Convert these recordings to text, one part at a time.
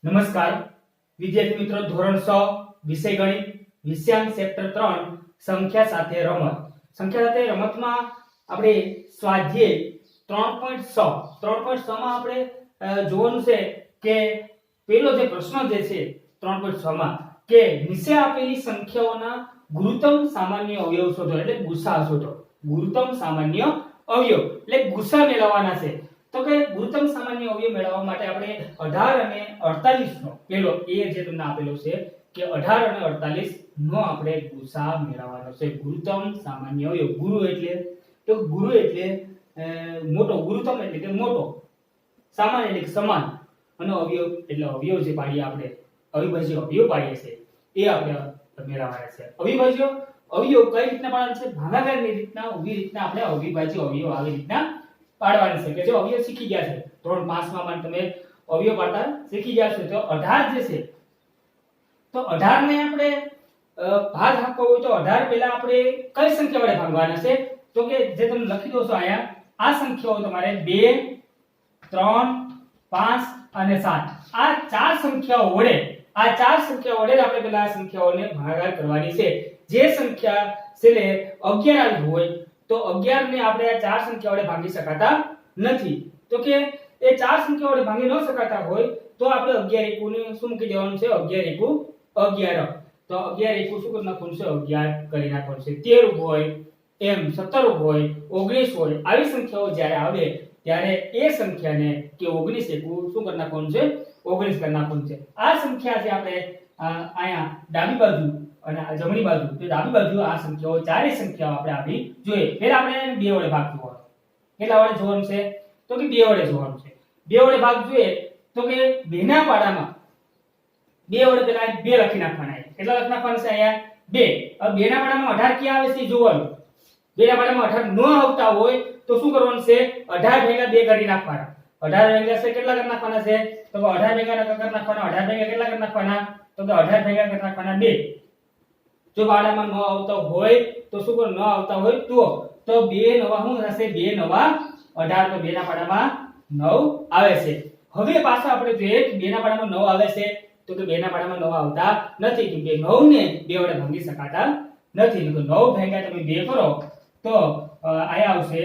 નમસ્કાર વિદ્યાર્થી મિત્રો, ધોરણ 6 વિષય ગણિત વિષયાંક ચેપ્ટર 3 સંખ્યા સાથે રમત. સંખ્યા સાથે રમતમાં આપણે સ્વાધ્યાય 3.6 માં આપણે જોવાનું છે કે પેલો જે પ્રશ્ન જે છે 3.6 માં કે નીચે આપેલી સંખ્યાઓના ગુરુત્તમ સામાન્ય અવયવ શોધો, એટલે ગુસા શોધો. ગુરુત્તમ સામાન્ય અવયવ એટલે ગુસા મેળવવાના છે. તો કે ગુરુત્તમ સામાન્ય અવયવ મેળવવા માટે આપણે 18 અને 48 નો પેલો એ જે તમને આપેલો છે કે 18 અને 48 નો આપણે ગુસા મેળવવાનો છે. ગુરુત્તમ સામાન્ય અવયવ. ગુરુ એટલે મોટો, ગુરુત્તમ એટલે કે મોટો, સામાન્ય એટલે કે સમાન, અને અવયવ એટલે અવયવ જે પાડીએ આપણે અવિભાજ્ય અવયવ પાડીએ છે એ આપણે મેળવવાના છે. અવિભાજ્ય અવયવ કઈ રીતના પાડવાના છે? ભાગાકારની રીતના, ઊભી રીતના આપણે અવિભાજ્ય અવયવ આવી રીતના પાડવાનું છે. કે જો અવયવ શીખી ગયા છે ધોરણ 5 માં તમે અવયવ પાડતા શીખી ગયા છો, તો 18 જે છે તો 18 ને આપણે ભાગ આપવો હોય તો 18 પહેલા આપણે કઈ સંખ્યા વડે ભાગવાના છે? તો કે જે તમે લખી દો છો અહીંયા, આ સંખ્યાઓ તમારે 2 3 5 અને 7 આ ચાર સંખ્યાઓ વડે આપણે પેલા આ સંખ્યાઓને ભાગાકાર કરવાની છે. જે સંખ્યા છેલ્લે 11 આવી હોય તો 11 ને આપણે આ ચાર સંખ્યા વડે ભાગી શકાતા નથી. તો કે એ ચાર સંખ્યા વડે ભાગી ન શકાતા હોય તો આપણે 11 એકુ ને શું મૂકી દેવાનું છે? 11 એકુ 11. તો 11 એકુ શું કરી નાખવાનું છે? 11 કરી નાખવાનું છે. 13 હોય, એમ 17 હોય, 19 હોય, આવી સંખ્યાઓ જ્યારે આવે ત્યારે એ સંખ્યાને કે 19 એકુ શું કરી નાખવાનું છે? 19 કરી નાખવાનું છે. આ સંખ્યા જે આપણે અહીંયા ડાબી બાજુ અને જમણી બાજુ, તો ડાબી બાજુ આ સંખ્યાઓ ચારે સંખ્યાઓ આપણે આપી જોઈએ. પહેલા આપણે 2 વડે ભાગ જોવાનો. કેટલા વડે જોવાનું છે? તો કે 2 વડે જોવાનું છે. 2 વડે ભાગ જોઈએ તો કે 2 ના પાડામાં 2 વડે પેલા 2 લખી નાખવાના. કેટલા લખી નાખવાના છે? અહીંયા 2. હવે 2 ના પાડામાં 18 ક્યાં આવે છે જોવાનું. 2 ના પાડામાં 18 ન આવતા હોય તો શું કરવાનું છે? 18 ભેગા 2 કરી નાખવાના. 18 ભેગા છે કેટલા કરી નાખવાના છે? તો 18 ભેગા કરી નાખવાના. 18 ભેગા કેટલા કરી નાખવાના? તો કે 18 ભેગા કરી નાખવાના 2. જો પાડામાં ન આવતા હોય તો શું કરો? ન આવતા હોય તો 2 નવા શું થશે? 2 નવા 18. તો 2 ના પાડામાં 9 આવે છે. હવે પાછા આપણે જોઈએ કે 2 ના પાડામાં 9 આવે છે તો કે 2 ના પાડામાં 9 આવતા નથી, કે 9 ને 2 વડે ભાગી શકાતા નથી. તો 9 ભાગ્યા તમે 2 કરો તો આયા આવશે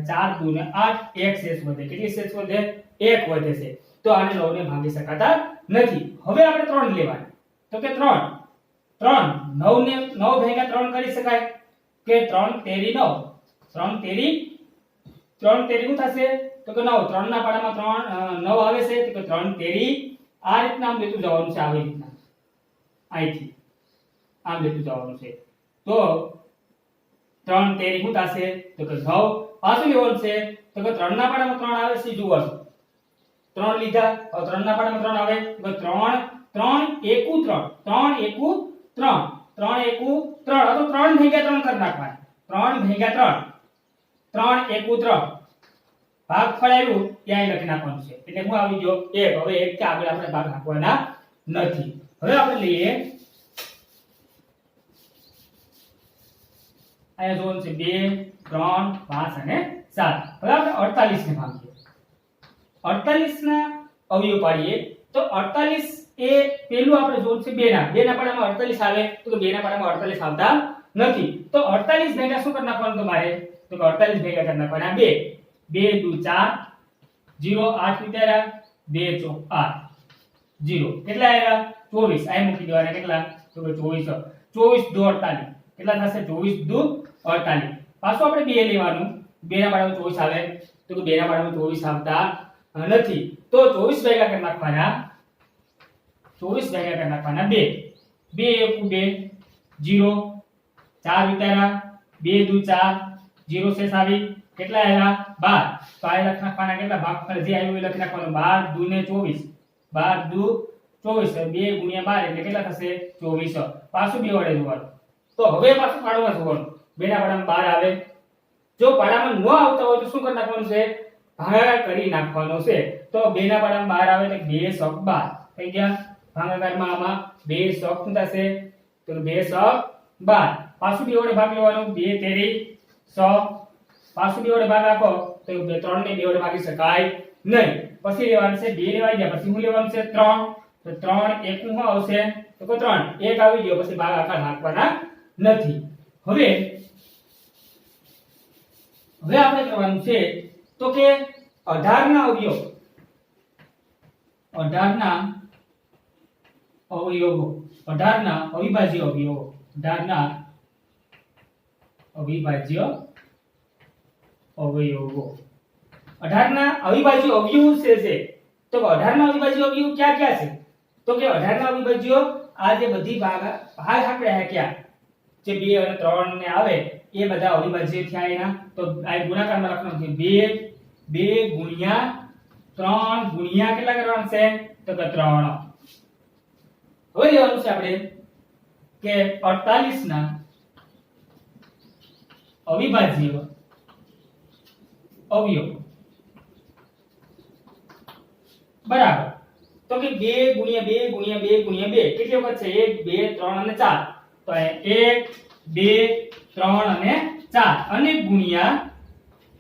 4 2 ને 8, 1 શેષ વધે. કેટલી શેષ વધે? 1 વધે છે. તો આને 9 ને ભાગી શકાતા નથી. હવે આપણે 3 લેવાના. તો કે 3 9 ને 9 ભાગ્યા 3 કરી શકાય કે 3 તેરી 9. 3 તેરી શું થશે? તો કે 9. 3 ના પાડામાં 9 આવે છે તો કે 3 તેરી આ રીતના આમ લેતું જવાનું છે. આવી રીતના અહીંથી આમ લેતું જવાનું છે. તો 3 તેરી શું થશે? તો કે 9. પાછું લેવાનું છે તો કે 3 ના પાડામાં 3 આવે છે. જુઓ 3 લીધા. હવે 3 ના પાડામાં 3 આવે તો 3 એકુ 3. 3 એકુ 3. 3 એકુ 3. આ તો 3 ભાગ્યા 3 કરી નાખવાના. 3 ભાગ્યા 3. 3 એકુ 3. ભાગફળ આવ્યું ત્યાં લખી નાખવાનું છે. એટલે હું આવી ગયો 1. હવે 1 કે આગળ આપણે ભાગ નાખવાના નથી. હવે આપણે લઈએ અહીંયા જોવાનું છે 2 3 5 અને 7. હવે આપણે 48 ને ભાગીએ. 48 ના અવયવ પાડીએ તો 48 એ પેલું આપણે જોવાનું છે 2 ના પાડામાં 48 આવે તો 2 ના પાડામાં 48 આવતા નથી. તો 48 ભેગા શું કરી નાખવાનું તમારે? તો 48 ભેગા કરી નાખવાના 2. 2 2 4 0 8 ઉતાર્યા 2 4 8 0. કેટલા આવ્યા? 24. આ મૂકી દેવાના. કેટલા? તો કે 24 24 2 48. કેટલા થશે? 24 2 48. પાછું આપણે 2 લેવાનું. 2 ના પાડામાં 24 આવે તો કે 2 ના પાડામાં 24 આવતા નથી. તો 24 ભેગા કરી નાખવાના. 24 ભેગા કરી નાખવાના 2. 2 એકુ 2 0 4 ઉતાર્યા 2 2 4 0 શેષ આવી. કેટલા આવ્યા? 12. તો આ લખી નાખવાના. કેટલા? ભાગફળ જે આવ્યું એ લખી નાખવાનું. 12 2 ને 24. 12 2 24. 2 ગુણ્યા 12 એટલે કેટલા થશે? 24. પાછું 2 વડે જોવાનું. તો હવે પાછું પાડવા જોવાનું. 2 ના પાડામાં 12 આવે. જો પાડામાં ન આવતા હોય તો શું કરી નાખવાનું છે? ભાગાકાર કરી નાખવાનો છે. તો 2 ના પાડામાં 12 આવે એટલે 2 * 12 થઈ ગયા. ભાગાકારમાં આમાં 2 * શું થશે? તો 2 * 12. પાછું 2 વડે ભાગ લેવાનો. 2 તેરી 100. પાછું 2 વડે ભાગ આપો તો 3 ને 2 વડે ભાગી શકાય નહીં. પછી લેવાનું છે 2 લેવાઈ ગયા પછી શું લેવાનું છે 3 તો 3 એક શું આવશે તો કે 3 એક આવી ગયો પછી ભાગાકાર નાખવાના નથી હવે આપણે કરવાનું છે તો કે 18 ના અવયવ 18 ના અવયવો 18 ના અવિભાજ્ય અવયવો 18 ના અવિભાજ્ય અવયવો 18 ના અવિભાજ્ય અવયવો છે તો 18 ના અવિભાજ્ય અવયવો ક્યાં ક્યાં છે તો કે 18 ના અવિભાજ્ય આ જે બધી ભાગ આપણે હાક્યા જે 2 અને 3 ને આવે એ બધા અવિભાજ્ય થયા એના તો આ ગુણાકારમાં લખવાનું છે 2 ગુણ્યા 3 ગુણ્યા કેટલા કરવાનું છે તો કે 3 હવે લેવાનું છે આપણે કે 48 ના અવિભાજ્ય અવયવ બરાબર તો કે 2 ગુણ્યા 2 ગુણ્યા 2 ગુણ્યા 2 કેટલી વખત છે 1 2 3 અને 4 તો 1 2 3 અને 4 અને ગુણ્યા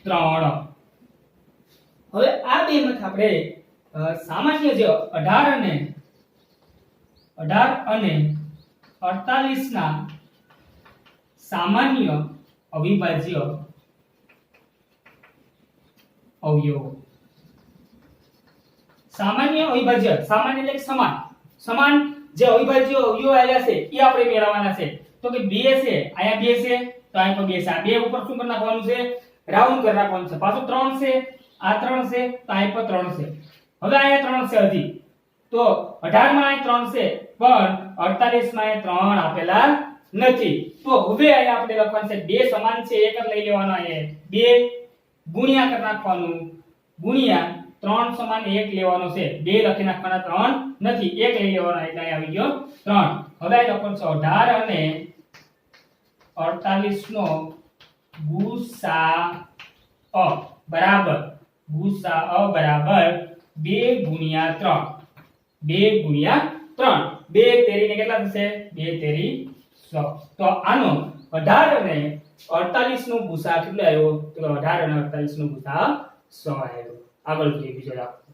3 હવે આ બે માંથી આપણે સામાન્ય જે 18 અને 48 ના સામાન્ય અવિભાજ્ય અવયવો સામાન્ય અવિભાજ્ય સામાન્ય એટલે સમાન સમાન જે અવિભાજ્ય અવયવો આયા છે એ આપણે મેળવવાના છે તો કે 2 છે આયા 2 છે તો આયા પણ 2 છે આ 2 ઉપર શું કરી નાખવાનું છે રાઉન્ડ કરી નાખવાનું છે પાછું 3 છે આ 3 છે તો આયા પણ 3 છે હવે આયા 3 છે હજી તો 18 માં આયા 3 છે પણ 48 માં આયા 3 આપેલા નથી તો હવે આયા આપણે લખવાનું છે 2 સમાન છે એક જ લઈ લેવાનો આયા 2 ગુણ્યા કરી નાખવાનું ગુણ્યા 3 સમાન 1 લેવાનો છે 2 લખી નાખવાના 3 નથી 1 લઈ લેવાનો એટલે અહીં આવી ગયો 3 હવે આ લખવાનું છે 18 અને 48 નો ગુસાઅ બરાબર ગુસાઅ બરાબર 2 ગુણ્યા 3 2 ગુણ્યા 3 2 તેરી ને કેટલા થશે 2 તેરી 100 તો આનો 18 અને 48 નો ગુસાઅ કેટલો આવ્યો તો 18 અને 48 નો ગુસાઅ 100 આવ્યો આગળ જોઈએ બીજો દાખલો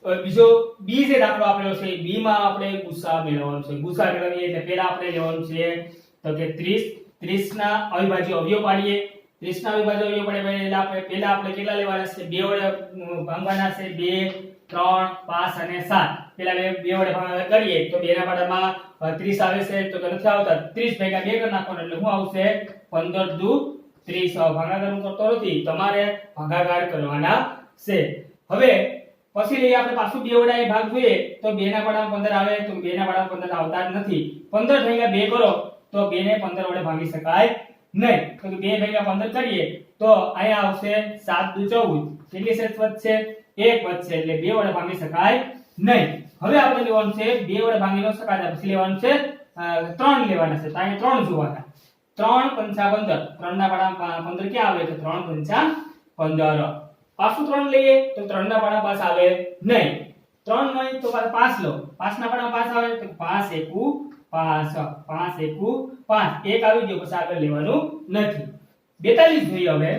બીજો બી જે દાખલો આપેલો છે બી માં આપણે ગુસાઅ મેળવવાનો છે ગુસાઅ મેળવીએ એટલે પહેલા આપણે લેવાનું છે તો કે 30 ના અવિભાજ્ય અવયવ પાડીએ 30 ના અવિભાજ્ય અવયવ પાડીએ એટલે પહેલા આપણે કેટલા લેવાના છે 2 વડે ભાંગવાના છે 2 3 5 અને 7 પહેલા 2 વડે ભાગાકાર કરીએ તો 2 ના પાડામાં 30 આવે છે તો કે નથી આવતા 30 ભેગા 2 કરી નાખવાનો એટલે શું આવશે 15 દુ 30 ભાગાકાર હું કરતો નથી તમારે ભાગાકાર કરવાના છે હવે પછી લઈએ આપણે પાછું 2 વડે અહીં ભાગ જોઈએ તો 2 ના પાડામાં 15 આવે તો 2 ના પાડામાં 15 આવતા જ નથી 15 ભેગા 2 કરો તો 2 ને 15 વડે ભાગી શકાય નહીં તો 2 ભેગા 15 કરીએ તો અહીંયા આવશે 7 દુ 14 કેટલી શેષ વધશે 1 વધશે એટલે 2 વડે ભાગી શકાય નહીં હવે આપણે લેવાનું છે 2 વડે ભાગી ન શકાય પછી લેવાનું છે 3 લેવાના છે તો અહીંયા 3 જોવાના 3 પંચા 15 3 ના પાડામાં 15 ક્યાં આવે તો 3 પંચા 15 પાછું 3 લઈએ તો 3 ના પાડામાં પાસ આવે નહીં 3 નહીં તો 5 લો 5 ના પાડામાં પાસ આવે તો 5 એકુ 5 5 એકુ 5 એક આવી ગયો પછી આગળ લેવાનું નથી 42 જોઈએ હવે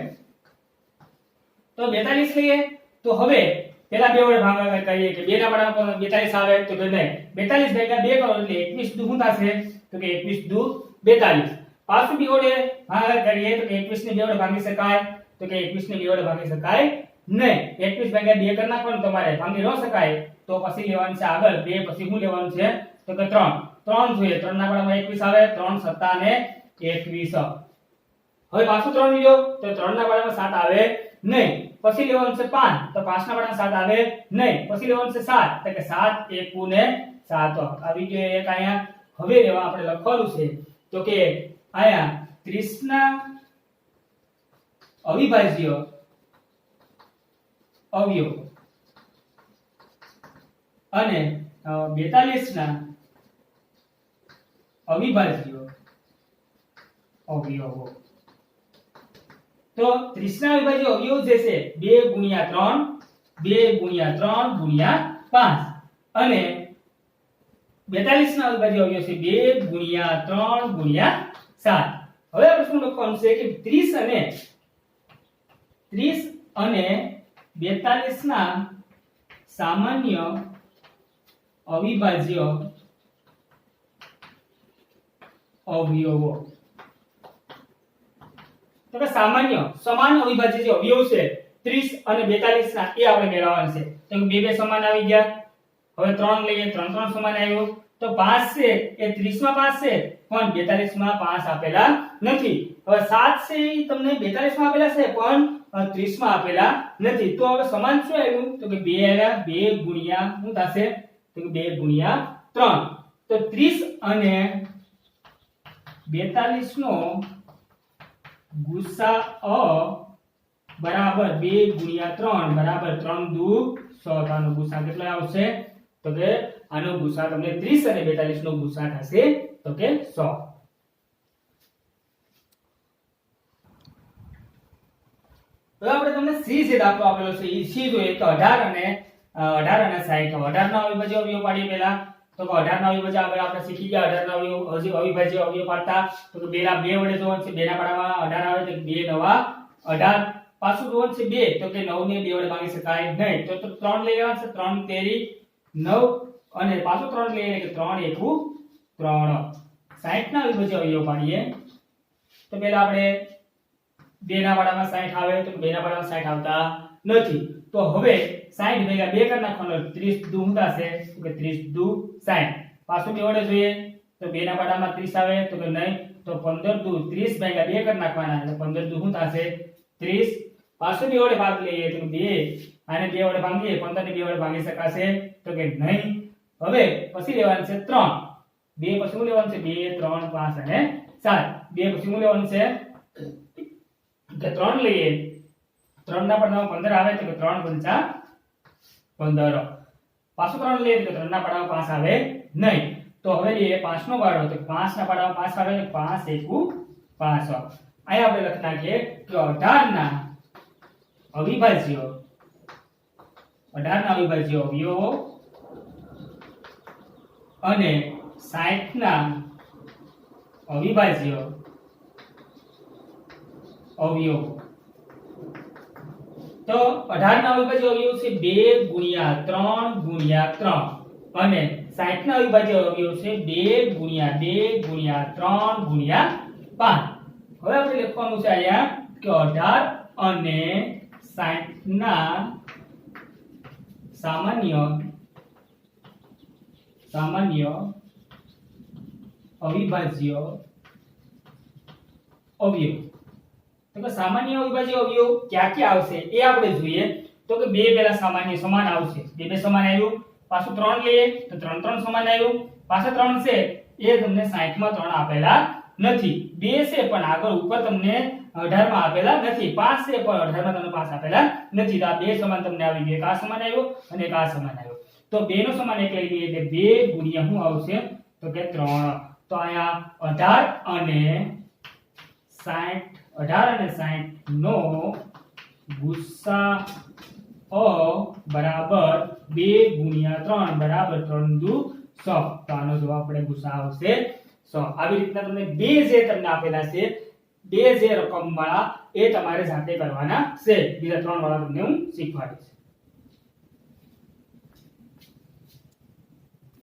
તો 42 લઈએ તો હવે પેલા 2 વડે ભાગાકાર કરીએ કે 2 ના પાડામાં 42 આવે તો કે નહીં 42 ભેગા 2 કરો એટલે 21 દુ શું થશે તો કે 21 દુ 42 પાછું 2 વડે ભાગાકાર કરીએ તો કે 21 ને 2 વડે ભાગી શકાય તો કે 21 ને 2 વડે ભાગી શકાય નહીં 21 ભાગ્યા 2 કરી નાખવાનું તમારે ભાગી ન શકાય તો પછી લેવાનું છે આગળ 2 પછી શું લેવાનું છે તો કે 3 જોઈએ 3 ના પાડામાં 21 આવે 3 7 ને 21 હવે પાછું 3 લીધો તો 3 ના પાડામાં 7 આવે નહીં પછી લેવાનું છે 5 તો 5 ના પાડામાં 7 આવે નહીં પછી લેવાનું છે 7 તો કે 7 એકુ ને 7 આવી ગયો એક અહીંયા હવે લેવા આપણે લખવાનું છે તો કે અહીંયા 30 ના અવિભાજ્ય અવયવ અને 42 ના અવિભાજ્ય અવયવો તો 30 ના અવિભાજ્ય અવયવ જે છે 2 ગુણ્યા 3 2 ગુણ્યા 3 ગુણ્યા 5 અને 42 ના અવિભાજ્ય અવયવ છે 2 ગુણ્યા 3 ગુણ્યા 7 હવે આપણે શું લખવાનું છે કે 30 અને 42 ના સામાન્ય અવિભાજ્ય અવયવો, તો કે સામાન્ય સમાન અવિભાજ્ય જે અવયવ છે 30 અને 42 ના એ આપણે મેળવવાના છે. તો કે બે સમાન આવી ગયા. હવે 3 લઈએ, 3 સમાન આવ્યો. તો 5 છે એ 30 માં 5 છે પણ 42 માં 5 આપેલા નથી. હવે 7 છે એ તમને 42 માં આપેલા છે પણ 30 માં આપેલા નથી. તો હવે સમાન શું આવ્યું? તો કે 2 આવ્યા. 2 ગુણ્યા શું થશે? તો કે 2 ગુણ્યા 3. તો 30 અને 42 નો ગુસાઅ બરાબર 2 ગુણ્યા 3 બરાબર 3 દુ 6. આનો ગુસાઅ કેટલો આવશે? તો કે આનો ગુસાઅ તમને 30 અને 42 નો ગુસાઅ થશે તો કે 100. હવે આપણે તમને સી જે દાખલો આપેલો છે એ સી જોઈએ તો 18 અને 60. 18 ના અવિભાજ્ય અવયવ પાડીએ પહેલા. તો કે 18 ના અવિભાજ્ય આગળ આપણે શીખી ગયા. 18 ના અવિભાજ્ય અવયવ પાડતા તો કે 2 ના 2 વડે જોવાનું છે. 2 ના પાડામાં 18 આવે તો 2 નવા 18. પાછું જોવાનું છે 2 તો કે 9 ને 2 વડે ભાગી શકાય નહીં. તો 3 લઈ લેવાનું છે. 3 તેરી 9 અને પાછું 3 લઈએ એટલે કે 3 એકુ 3. 60 ના અવિભાજ્ય અવયવ પાડીએ તો પહેલા આપણે 2 ના પાડામાં 60 આવે તો 2 ના પાડામાં 60 આવતા નથી. તો હવે 60 ભેગા 2 કરી નાખવાનો 30 દુ થશે તો કે 30 દુ 60. પાછું 2 વડે જોઈએ તો 2 ના પાડામાં 30 આવે તો કે નહીં. તો 15 દુ 30 ભેગા 2 કરી નાખવાના એટલે 15 દુ શું થશે? 30. પાછું 2 વડે ભાગ લઈએ તો 2 આને 2 વડે ભાગીએ 15 ને 2 વડે ભાગી શકાશે તો કે નહીં. હવે પછી લેવાનું છે 3. 2 પછી શું લેવાનું છે? 2 3 5 અને 7. 2 પછી શું લેવાનું છે? કે 3 લઈએ. 3 ના પાડામાં 15 આવે તો કે 3 પંચા 15. પાછું 3 લઈએ તો 3 ના પાડામાં 5 આવે નહીં. તો હવે લઈએ 5 નો પાડો તો 5 ના પાડામાં 5 આવે તો 5 એકુ 5. અહીંયા આપણે લખી નાખીએ કે 18 ના અવિભાજ્ય અવયવો અને 60 ના અવિભાજ્ય અવયવો. તો 18 ના અવિભાજ્ય અવયવ છે 2 ગુણ્યા 3 ગુણ્યા 3 અને 60 ના અવિભાજ્ય અવયવ છે 2 ગુણ્યા 2 ગુણ્યા 3 ગુણ્યા 5. હવે આપણે લખવાનું છે અહીંયા કે 18 અને 60 ના સામાન્ય અવિભાજ્ય અવયવ. તો કે સામાન્ય અવિભાજ્ય અવયવ ક્યાં ક્યાં આવશે એ આપણે જોઈએ. તો કે 2 પહેલા સામાન્ય સમાન આવશે. 2 સમાન આવ્યું. પાછું 3 લઈએ તો 3 સમાન આવ્યું. પાછા 3 છે એ તમને 60 માં 3 આપેલા નથી. 2 છે પણ આગળ ઉપર તમને 18 માં આપેલા નથી. 5 છે પણ 18 માં તમને 5 આપેલા નથી. તો આ 2 સમાન તમને આવી ગયો. એક આ સમાન આવ્યો અને એક આ સમાન આવ્યો. તો 2 નો સમાન એક લઈ લઈએ એટલે 2 ગુણ્યા શું આવશે? તો કે 3. તો અહીંયા 18 અને 60 નો ગુસાઅ બરાબર 2 ગુણ્યા 3 બરાબર 3 દુ 6. તો આનો જવાબ આપણે ગુસાઅ આવશે 100. આવી રીતના તમને બે જે તમને આપેલા છે, બે જે રકમ વાળા એ તમારે જાતે કરવાના છે. બીજા 3 વાળા તમને હું શીખવાડીશ.